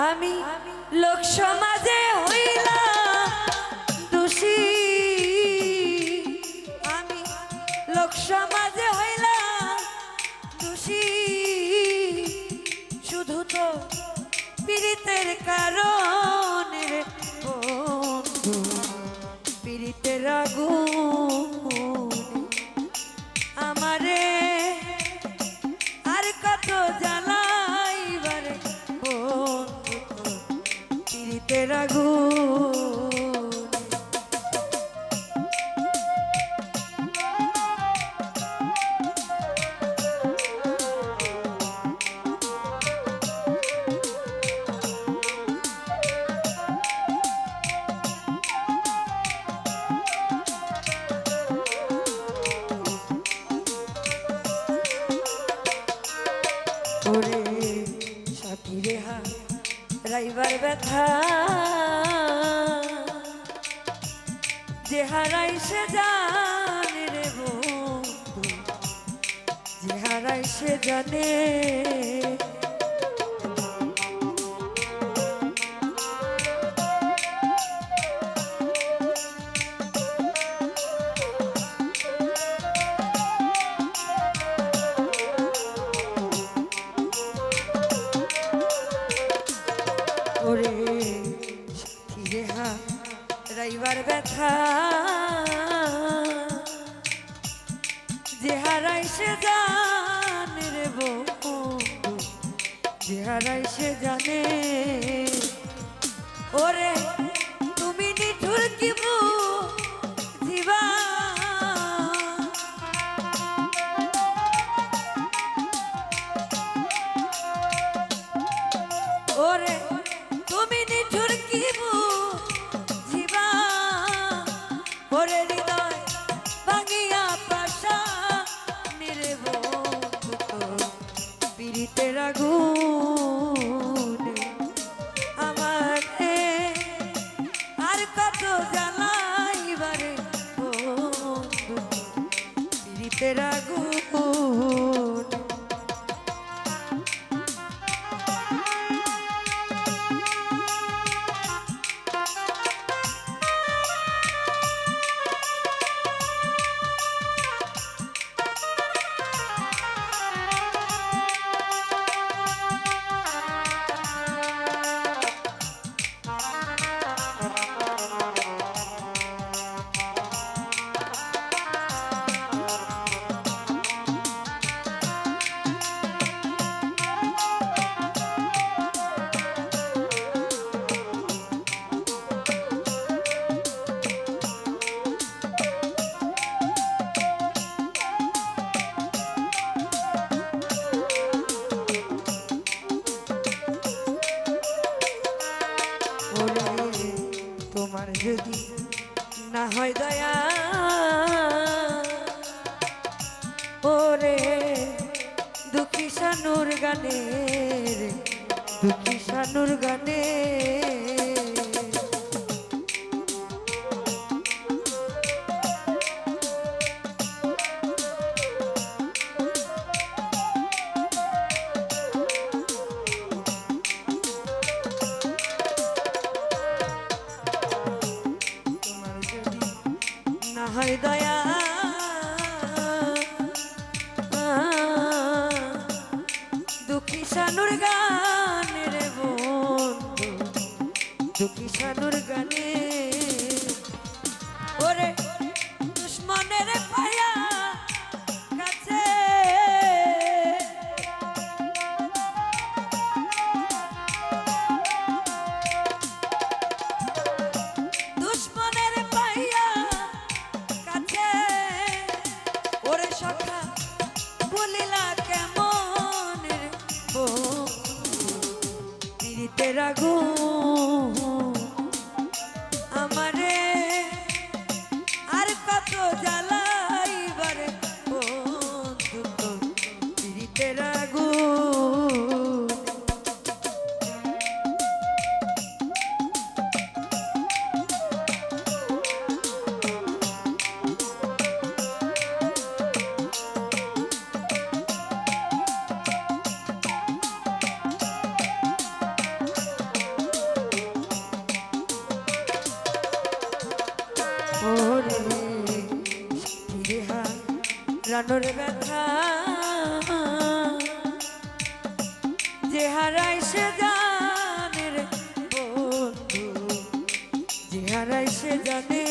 আমি লোক সমাজে হইলাম দোষী, আমি লোক সমাজে হইলাম দোষী, শুধু তো পীড়িতের কারণে রে বন্ধু, পীড়িতের আগুন আমারে আর কত জ্বালাইবারে বন্ধু, পীড়িতের আগুন। ওরে সাথী রেহা রাইবার ব্যথা, যে হারাই সে জানে রে বন্ধু, যে হারাই সে জানে। ওরে সাথী রেহা রাইবার ব্যথা, যে হারাই সে জানে রে বন্ধু, যে হারাই সে জানে। ওরে তুমি নিঠুর কি বুঝিবা, ওরে তুমি নিঠুর কি বুঝিবা, ওরে হৃদয় ভাঙিয়া পাশা নিরে বন্ধু, পীড়িতের আগুন আমারে আর কত জ্বালাইবারে বন্ধু, পীড়িতের আগুন। তোমার যদি না হয় দয়া, ওরে দুঃখী শানুর গানে রে, দুঃখী শানুর গানে। হয় দয়া দুঃখী শানুর গানে রে বন্ধু, দুঃখী শানুর গানে। ওরে দুশ্মনের পায়া কাছে, দুশ্মনের পায়া কাছে, ওরে সখা বলিলা কেমন রে বন্ধু, পীড়িতের আগুন আমারে আর কত জ্বালাইবারে বন্ধু, পীড়িতের আগুন। প্রাণের ব্যথা যে হারাই সে জানে রে বন্ধু, যে হারাই সে জানে।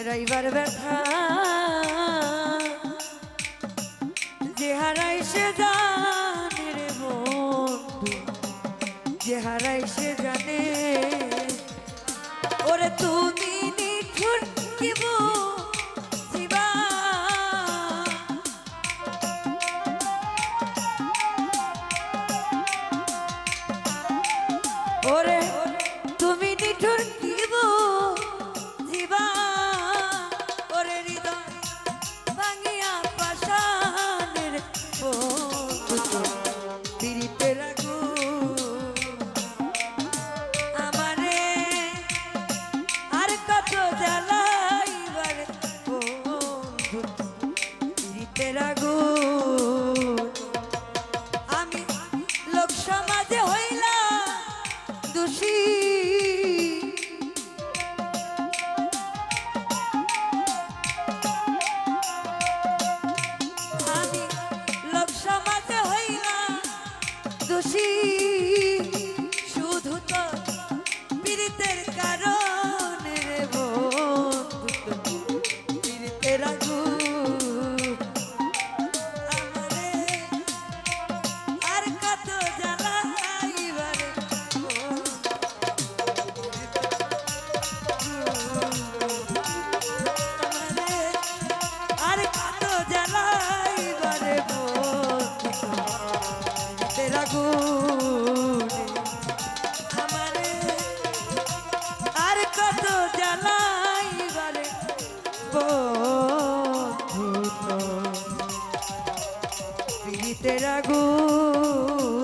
রাইবার ব্যথা যে হারাই সে জানে রে বন্ধু, যে হারাই সে জানে। ওরে তুমি নিঠুর কি বুঝিবা, ওরে তুমি নিঠুর কি বুঝিবা, ওরে হৃদয় ভাঙিয়া পাষাণের বন্ধু পিরিতের আগুন আমারে আর কত জ্বালাইবার বন্ধু পিরিতের আগুন। আমি লোক সমাজে হইলাম দোষী, দোষী শুধু তো পীড়িতের কারণে রে বন্ধু, পীড়িতের আগুন আমারে আর কত জ্বালাইবারে আমারে আর কত জ্বালাইবারে আগুনে আমারে আর কত জ্বালাইবারে বন্ধু, পীড়িতের আগুন।